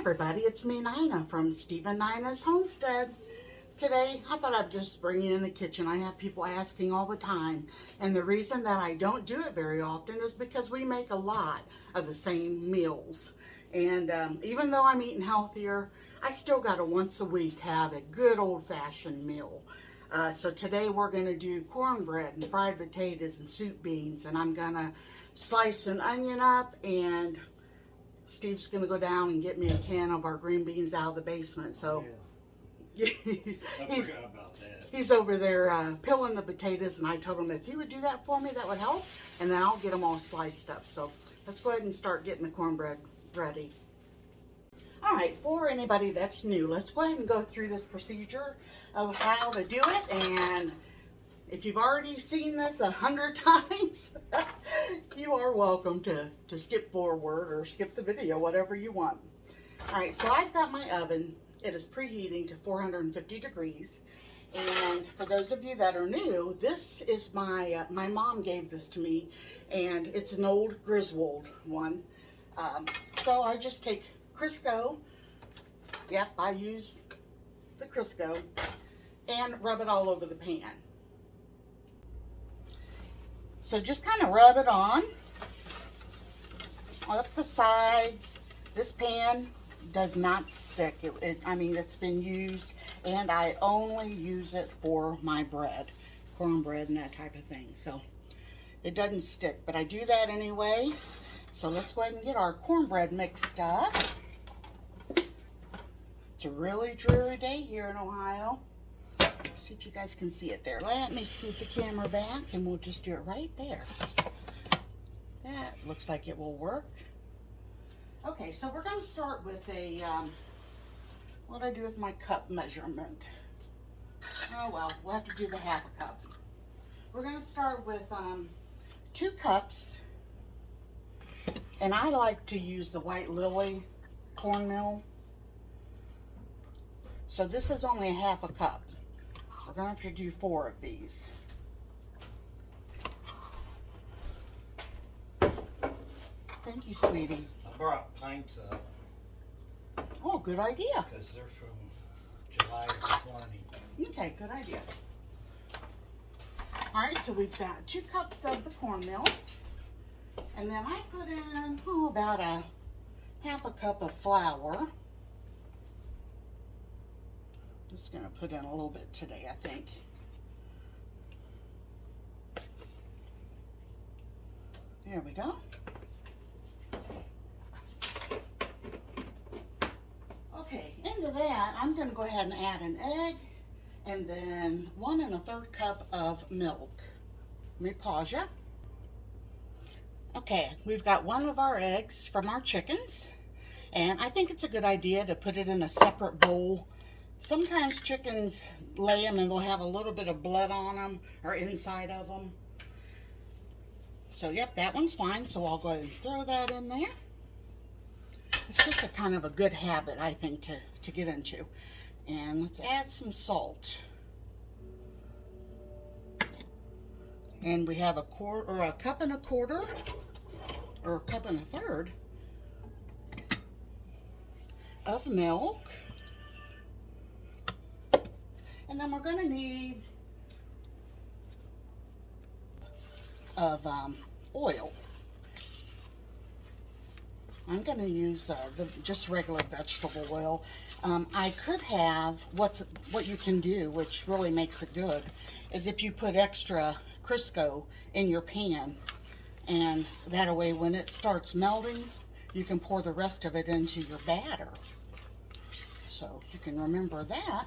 everybody, it's me Nina from Steve and Nina's Homestead. Today I thought I'd just bring you in the kitchen. I have people asking all the time, and the reason that I don't do it very often is because we make a lot of the same meals. And even though I'm eating healthier, I still got to once a week have a good old-fashioned meal. So today we're going to do cornbread and fried potatoes and soup beans, and I'm going to slice an onion up, and Steve's going to go down and get me a can of our green beans out of the basement. So I forgot about that. he's over there peeling the potatoes, and I told him if he would do that for me, that would help, and then I'll get them all sliced up. So let's go ahead and start getting the cornbread ready. All right, for anybody that's new, let's go ahead and go through this procedure of how to do it. And if you've already seen this 100 times, you are welcome to skip forward or skip the video, whatever you want. All right, so I've got my oven. It is preheating to 450 degrees. And for those of you that are new, this is my mom gave this to me, and it's an old Griswold one. So I just take Crisco. Yep, I use the Crisco, and rub it all over the pan. So just kind of rub it on up the sides. This pan does not stick. I mean, it's been used, and I only use it for my bread, cornbread and that type of thing. So it doesn't stick, but I do that anyway. So let's go ahead and get our cornbread mixed up. It's a really dreary day here in Ohio. See if you guys can see it there. Let me scoot the camera back, and we'll just do it right there. That looks like it will work. Okay, so we're going to start with a, what do I do with my cup measurement? Oh well, we'll have to do the half a cup. We're going to start with 2 cups, and I like to use the White Lily cornmeal. So this is only a half a cup. We're going to have to do 4 of these. Thank you, sweetie. I brought pints up. Oh, good idea. Because they're from July 20. Okay, good idea. All right, so we've got 2 cups of the cornmeal. And then I put in, about a half a cup of flour. Just going to put in a little bit today, I think. There we go. Okay, into that, I'm going to go ahead and add an egg, and then 1 1/3 cup of milk. Let me pause you. Okay, we've got 1 of our eggs from our chickens, and I think it's a good idea to put it in a separate bowl. Sometimes chickens lay them and they'll have a little bit of blood on them or inside of them. So yep, that one's fine. So I'll go ahead and throw that in there. It's just a kind of a good habit, I think, to get into. And let's add some salt. And we have a cup and a quarter, or a cup and a third of milk. And then we're going to need of oil. I'm going to use just regular vegetable oil. I could have what you can do, which really makes it good, is if you put extra Crisco in your pan, and that way when it starts melting, you can pour the rest of it into your batter. So you can remember that.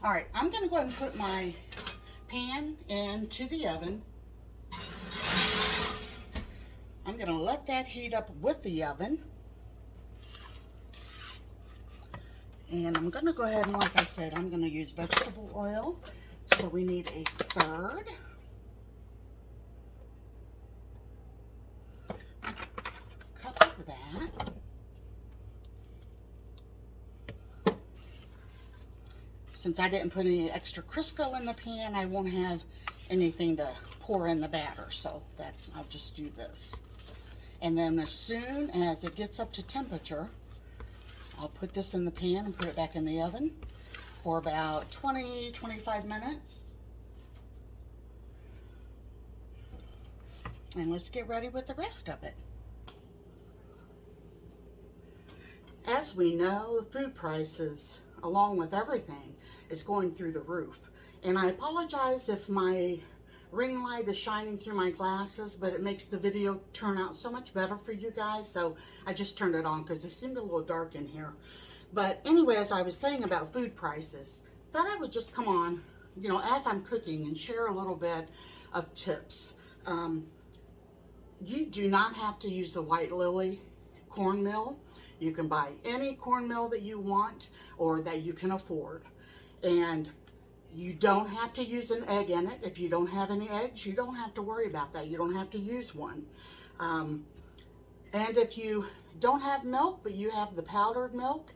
All right, I'm going to go ahead and put my pan into the oven. I'm going to let that heat up with the oven. And I'm going to go ahead and, like I said, I'm going to use vegetable oil. So we need a 1/3 cup of that. Since I didn't put any extra Crisco in the pan, I won't have anything to pour in the batter. So I'll just do this. And then as soon as it gets up to temperature, I'll put this in the pan and put it back in the oven for about 20-25 minutes. And let's get ready with the rest of it. As we know, the food prices, along with everything, is going through the roof. And I apologize if my ring light is shining through my glasses, but it makes the video turn out so much better for you guys. So I just turned it on because it seemed a little dark in here. But anyway, as I was saying about food prices, thought I would just come on, you know, as I'm cooking and share a little bit of tips. You do not have to use the White Lily cornmeal. You can buy any cornmeal that you want or that you can afford. And you don't have to use an egg in it. If you don't have any eggs, you don't have to worry about that. You don't have to use one. And if you don't have milk, but you have the powdered milk,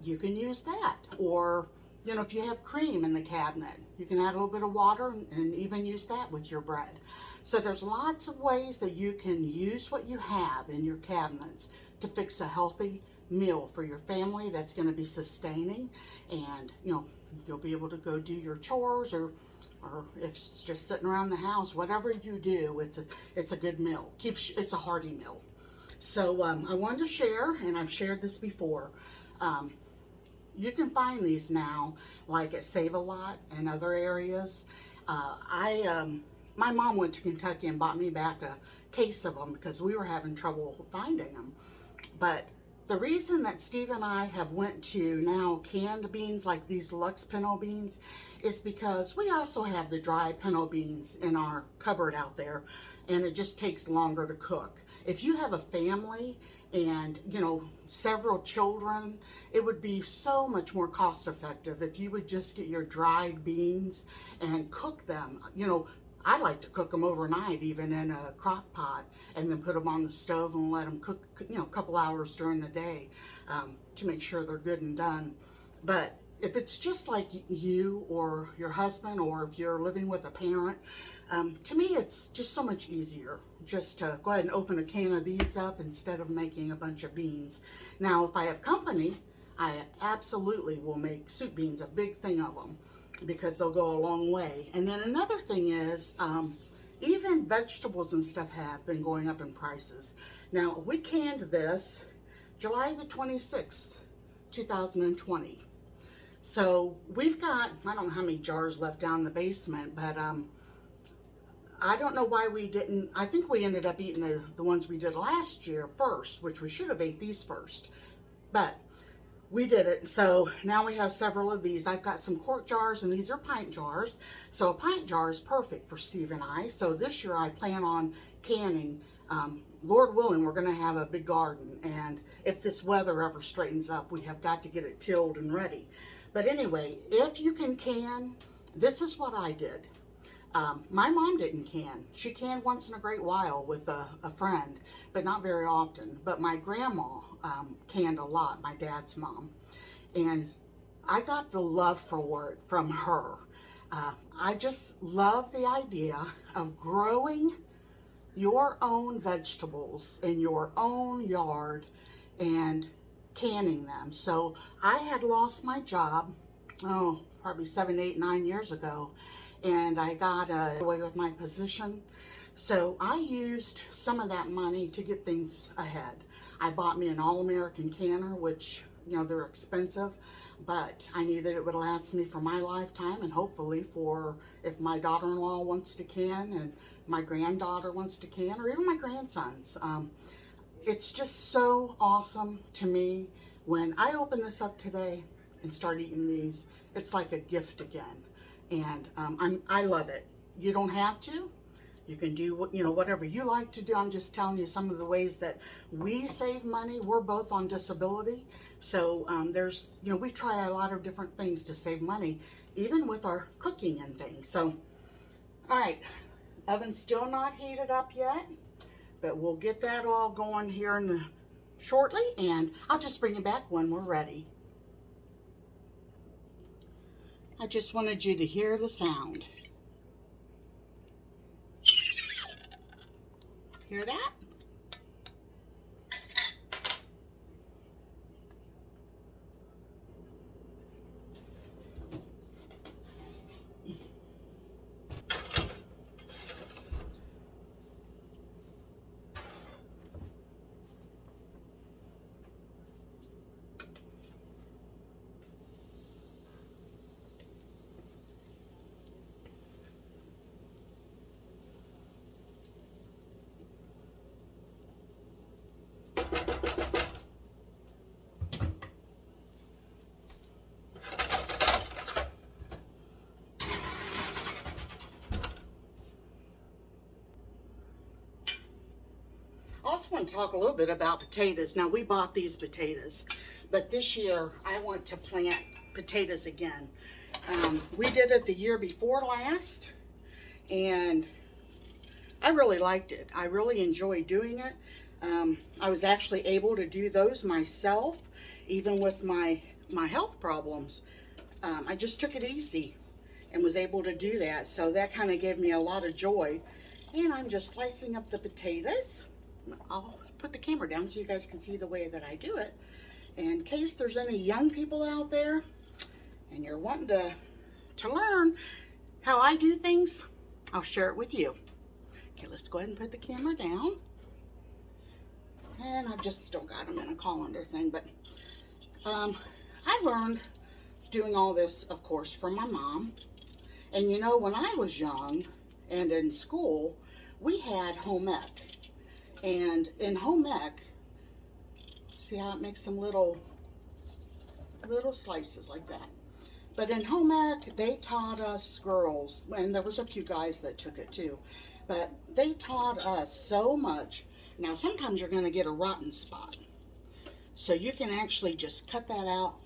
you can use that. Or, you know, if you have cream in the cabinet, you can add a little bit of water and even use that with your bread. So there's lots of ways that you can use what you have in your cabinets to fix a healthy meal for your family that's going to be sustaining, and you know, you'll be able to go do your chores, or if it's just sitting around the house, whatever you do, it's a good meal. It's a hearty meal. So I wanted to share, and I've shared this before. You can find these now, like at Save-A-Lot and other areas. My mom went to Kentucky and bought me back a case of them because we were having trouble finding them. But the reason that Steve and I have went to now canned beans like these Lux pinto beans is because we also have the dry pinto beans in our cupboard out there, and it just takes longer to cook. If you have a family and, you know, several children, it would be so much more cost effective if you would just get your dried beans and cook them. You know, I like to cook them overnight, even in a crock pot, and then put them on the stove and let them cook, you know, a couple hours during the day to make sure they're good and done. But if it's just like you or your husband, or if you're living with a parent, to me it's just so much easier just to go ahead and open a can of these up instead of making a bunch of beans. Now, if I have company, I absolutely will make soup beans, a big thing of them, because they'll go a long way. And then another thing is, even vegetables and stuff have been going up in prices. Now, we canned this July the 26th, 2020. So we've got, I don't know how many jars left down in the basement, but I don't know why we didn't. I think we ended up eating the ones we did last year first, which we should have ate these first. But we did it, so now we have several of these. I've got some quart jars, and these are pint jars. So a pint jar is perfect for Steve and I. So this year I plan on canning. Lord willing, we're going to have a big garden, and if this weather ever straightens up, we have got to get it tilled and ready. But anyway, if you can can, this is what I did. My mom didn't can. She canned once in a great while with a friend, but not very often. But my grandma canned a lot, my dad's mom. And I got the love for it from her. I just love the idea of growing your own vegetables in your own yard and canning them. So I had lost my job, probably 7, 8, 9 years ago, and I got away with my position. So I used some of that money to get things ahead. I bought me an All-American canner, which, you know, they're expensive, but I knew that it would last me for my lifetime, and hopefully for if my daughter-in-law wants to can, and my granddaughter wants to can, or even my grandsons. It's just so awesome to me. When I open this up today and start eating these, it's like a gift again. And I love it. You don't have to. You can do, you know, whatever you like to do. I'm just telling you some of the ways that we save money. We're both on disability. So there's, you know, we try a lot of different things to save money, even with our cooking and things. So, all right, oven's still not heated up yet, but we'll get that all going here shortly, and I'll just bring you back when we're ready. I just wanted you to hear the sound. Hear that? I also want to talk a little bit about potatoes. Now, we bought these potatoes, but this year I want to plant potatoes again. We did it the year before last, and I really liked it. I really enjoyed doing it. I was actually able to do those myself, even with my health problems. I just took it easy and was able to do that. So that kind of gave me a lot of joy. And I'm just slicing up the potatoes. I'll put the camera down so you guys can see the way that I do it. In case there's any young people out there and you're wanting to learn how I do things, I'll share it with you. Okay, let's go ahead and put the camera down. And I've just still got them in a colander thing, but I learned doing all this, of course, from my mom. And you know, when I was young and in school, we had home ec. And in home ec, see how it makes some little slices like that. But in home ec, they taught us girls, and there was a few guys that took it too, but they taught us so much. Now, sometimes you're going to get a rotten spot. So you can actually just cut that out.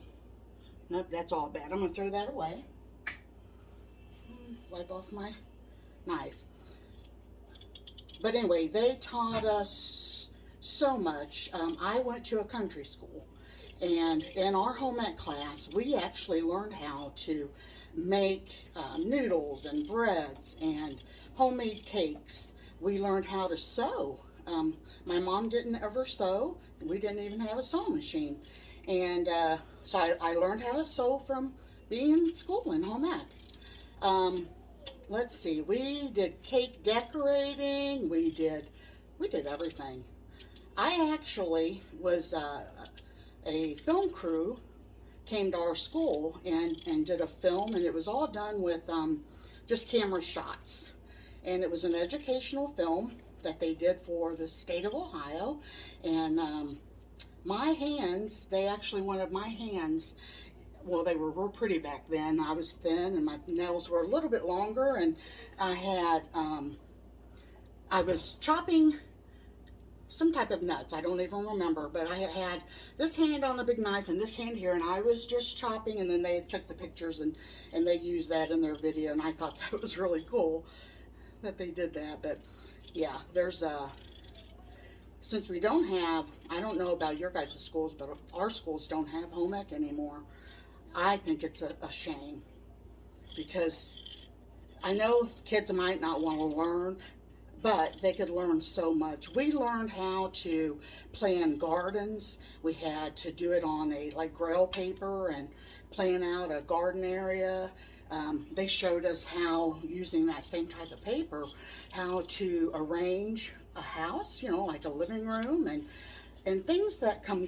Nope, that's all bad. I'm going to throw that away. Wipe off my knife. But anyway, they taught us so much. I went to a country school. And in our home ec class, we actually learned how to make noodles and breads and homemade cakes. We learned how to sew. My mom didn't ever sew. We didn't even have a sewing machine. And so I learned how to sew from being in school in home ec. Let's see, we did cake decorating. We did everything. I actually was a film crew, came to our school and did a film, and it was all done with just camera shots. And it was an educational film that they did for the state of Ohio. And my hands, they actually wanted my hands, well, they were real pretty back then. I was thin and my nails were a little bit longer, and I had, I was chopping some type of nuts. I don't even remember, but I had this hand on a big knife and this hand here, and I was just chopping, and then they took the pictures and they used that in their video, and I thought that was really cool that they did that. But yeah, there's since we don't have, I don't know about your guys' schools, but our schools don't have home ec anymore. I think it's a shame, because I know kids might not want to learn, but they could learn so much. We learned how to plan gardens. We had to do it on a Grail paper and plan out a garden area. They showed us how, using that same type of paper, how to arrange a house, you know, like a living room, and things that come,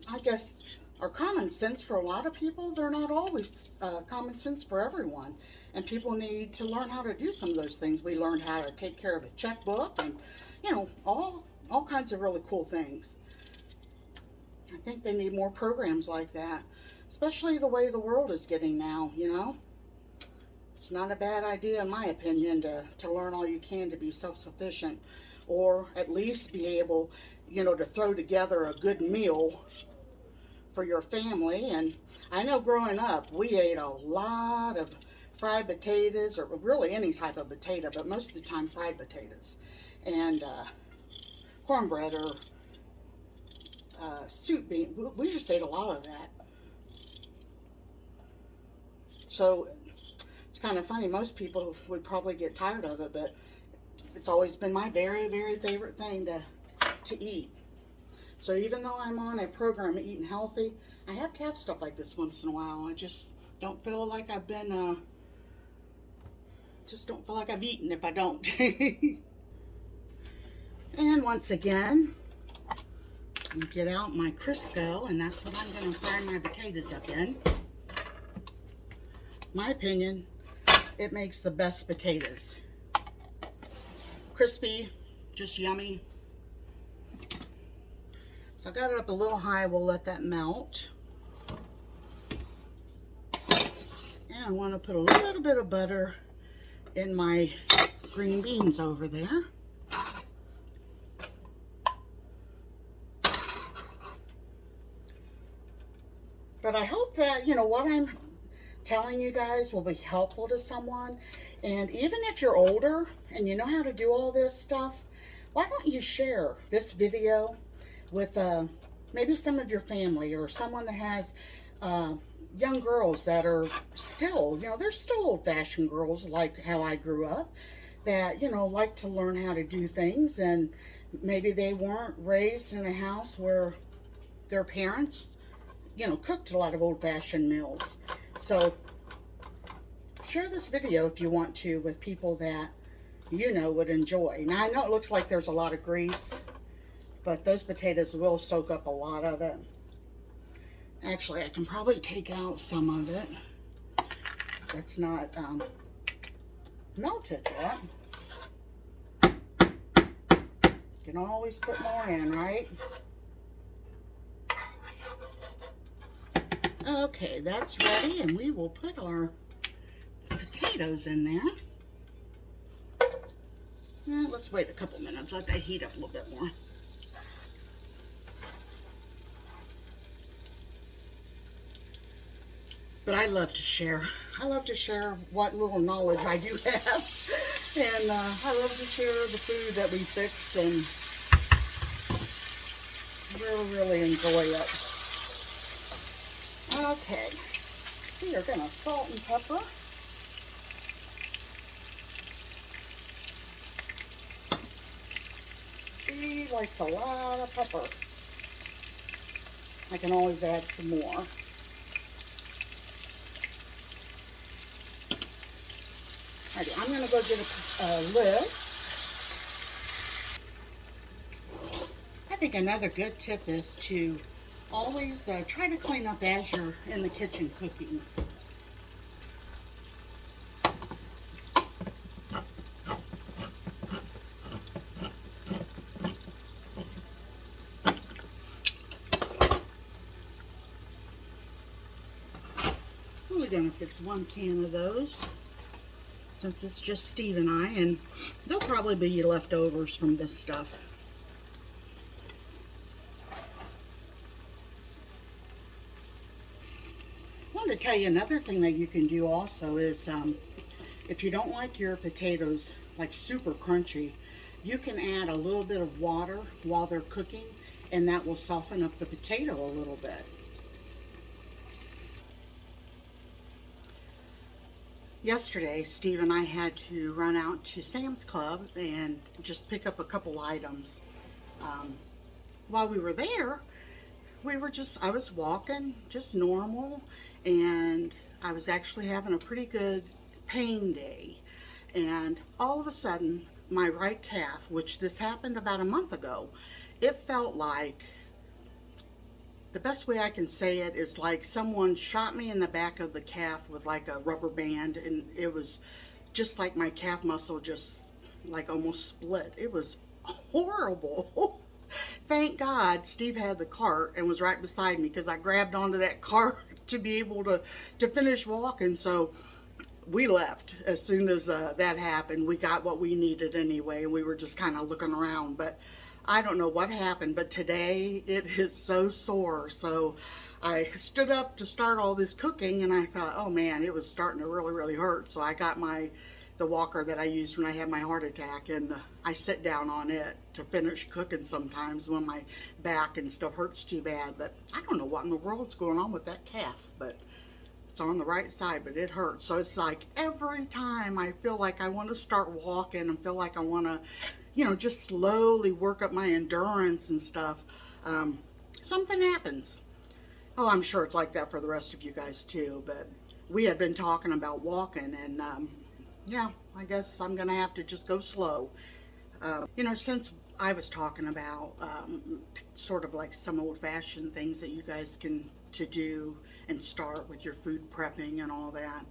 I guess, are common sense for a lot of people. They're not always common sense for everyone. And people need to learn how to do some of those things. We learned how to take care of a checkbook and, you know, all kinds of really cool things. I think they need more programs like that, especially the way the world is getting now, you know. It's not a bad idea, in my opinion, to learn all you can to be self-sufficient, or at least be able, you know, to throw together a good meal for your family. And I know growing up, we ate a lot of fried potatoes, or really any type of potato, but most of the time fried potatoes, and cornbread, or soup bean. We just ate a lot of that. So it's kind of funny, most people would probably get tired of it, but it's always been my very, very favorite thing to eat. So even though I'm on a program of eating healthy, I have to have stuff like this once in a while. I just don't feel like I've been, just don't feel like I've eaten if I don't. And once again, I'm gonna get out my Crisco, and that's what I'm going to fry my potatoes up in. My opinion, it makes the best potatoes. Crispy, just yummy. So I got it up a little high. We'll let that melt. And I want to put a little bit of butter in my green beans over there. you know, what I'm telling you guys will be helpful to someone. And even if you're older and you know how to do all this stuff, why don't you share this video with maybe some of your family or someone that has young girls that are still, you know, they're still old-fashioned girls like how I grew up, that, you know, like to learn how to do things, and maybe they weren't raised in a house where their parents, you know, cooked a lot of old-fashioned meals. So share this video if you want to with people that you know would enjoy. Now I know it looks like there's a lot of grease, but those potatoes will soak up a lot of it. Actually, I can probably take out some of it that's not melted yet. You can always put more in, right? Okay, that's ready, and we will put our potatoes in there. Let's wait a couple minutes, let that heat up a little bit more. But I love to share. I love to share what little knowledge I do have. And I love to share the food that we fix, and really, really enjoy it. Okay, we are gonna salt and pepper. Steve likes a lot of pepper. I can always add some more. Alrighty, I'm gonna go get a lid. I think another good tip is to always try to clean up as you're in the kitchen cooking. We're gonna fix 1 can of those, since it's just Steve and I, and there'll probably be leftovers from this stuff. I wanted to tell you another thing that you can do also is if you don't like your potatoes like super crunchy, you can add a little bit of water while they're cooking, and that will soften up the potato a little bit. Yesterday, Steve and I had to run out to Sam's Club and just pick up a couple items. While we were there, I was walking just normal, and I was actually having a pretty good pain day. And all of a sudden, my right calf, which this happened about a month ago, it felt like, the best way I can say it is like someone shot me in the back of the calf with like a rubber band, and it was just like my calf muscle just like almost split. It was horrible. Thank God Steve had the cart and was right beside me, because I grabbed onto that cart to be able to finish walking. So we left as soon as that happened. We got what we needed anyway. We were just kind of looking around, but I don't know what happened, but today it is so sore. So I stood up to start all this cooking, and I thought, oh man, it was starting to really, really hurt. So I got the walker that I used when I had my heart attack, and I sit down on it to finish cooking sometimes when my back and stuff hurts too bad. But I don't know what in the world's going on with that calf, but it's on the right side, but it hurts. So it's like every time I feel like I want to start walking and feel like I want to, you know, just slowly work up my endurance and stuff, something happens. Oh, I'm sure it's like that for the rest of you guys too, but we had been talking about walking, and yeah, I guess I'm gonna have to just go slow. You know, since I was talking about sort of like some old-fashioned things that you guys can do and start with your food prepping and all that,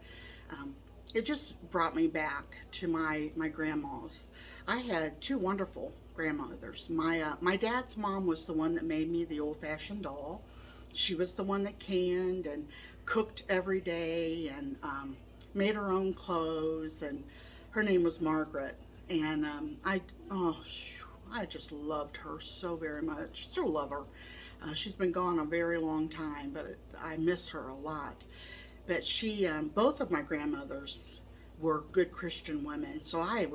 it just brought me back to my grandmas. I had 2 wonderful grandmothers. My dad's mom was the one that made me the old-fashioned doll. She was the one that canned and cooked every day, and made her own clothes, and her name was Margaret. And I just loved her so very much. Still love her. She's been gone a very long time, but I miss her a lot. But she, both of my grandmothers were good Christian women, so I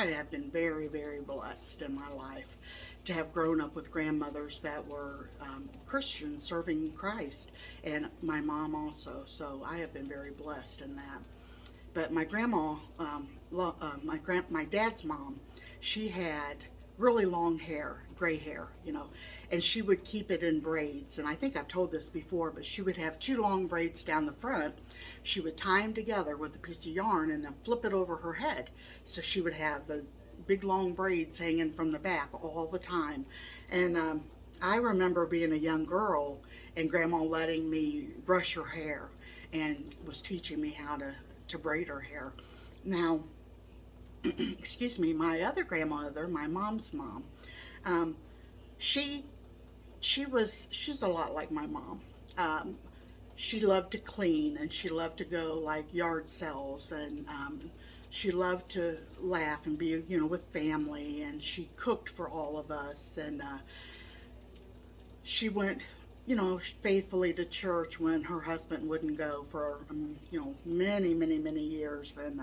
have been very, very blessed in my life to have grown up with grandmothers that were Christians serving Christ, and my mom also. So I have been very blessed in that. But my grandma, my dad's mom, she had really long hair, gray hair, and she would keep it in braids. And I think I've told this before, but she would have two long braids down the front. She would tie them together with a piece of yarn and then flip it over her head. So she would have the big long braids hanging from the back all the time. And I remember being a young girl and Grandma letting me brush her hair and was teaching me how to braid her hair. Now, excuse me, my other grandmother, my mom's mom, she's a lot like my mom. She loved to clean, and she loved to go like yard sales, and she loved to laugh and be, with family, and she cooked for all of us, and she went, faithfully to church when her husband wouldn't go for, many, many, many years. And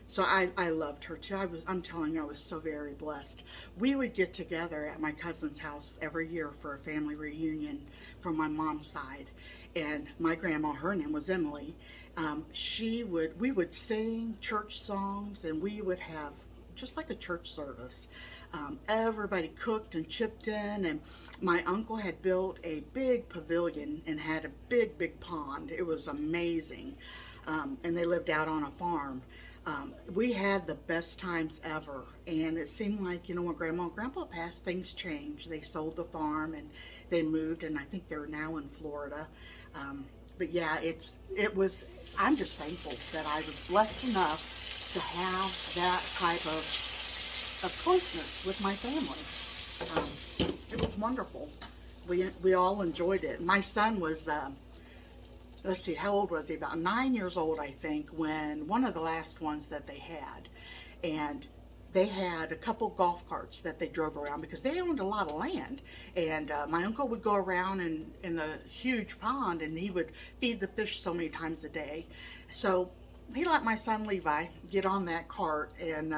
so I loved her too. I'm telling you, I was so very blessed. We would get together at my cousin's house every year for a family reunion from my mom's side. And my grandma, her name was Emily, we would sing church songs, and we would have just like a church service. Everybody cooked and chipped in, and my uncle had built a big pavilion and had a big, big pond. It was amazing. And they lived out on a farm. We had the best times ever, and it seemed like, when Grandma and Grandpa passed, things changed. They sold the farm and they moved, and I think they're now in Florida. But yeah, I'm just thankful that I was blessed enough to have that type of closeness with my family. It was wonderful. We all enjoyed it. My son was, let's see, how old was he? About 9 years old, I think, when one of the last ones that they had. And they had a couple golf carts that they drove around because they owned a lot of land. And my uncle would go around in the huge pond, and he would feed the fish so many times a day. So he let my son Levi get on that cart, and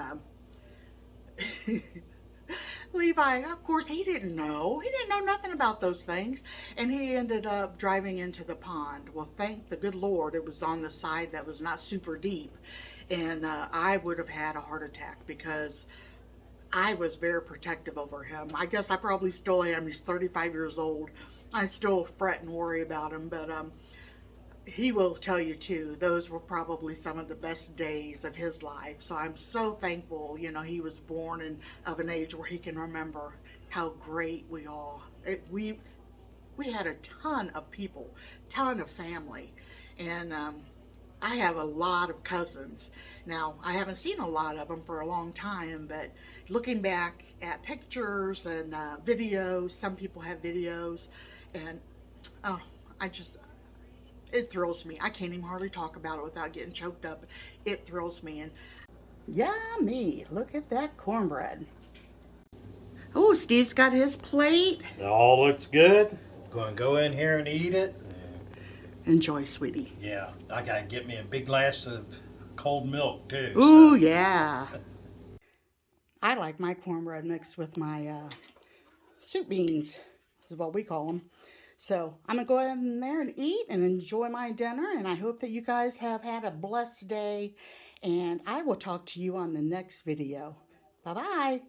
Levi, of course, he didn't know. He didn't know nothing about those things. And he ended up driving into the pond. Well, thank the good Lord, it was on the side that was not super deep. And I would have had a heart attack because I was very protective over him. I guess I probably still am. He's 35 years old. I still fret and worry about him, but he will tell you too, those were probably some of the best days of his life. So I'm so thankful, he was born of an age where he can remember how great we had a ton of people, ton of family. And I have a lot of cousins. Now, I haven't seen a lot of them for a long time, but looking back at pictures and videos, some people have videos, and it thrills me. I can't even hardly talk about it without getting choked up. It thrills me. And yummy, look at that cornbread. Oh, Steve's got his plate. It all looks good. Going to go in here and eat it. Enjoy, sweetie. Yeah, I got to get me a big glass of cold milk too. Ooh, yeah. I like my cornbread mixed with my soup beans, is what we call them. So I'm going to go ahead in there and eat and enjoy my dinner. And I hope that you guys have had a blessed day. And I will talk to you on the next video. Bye-bye.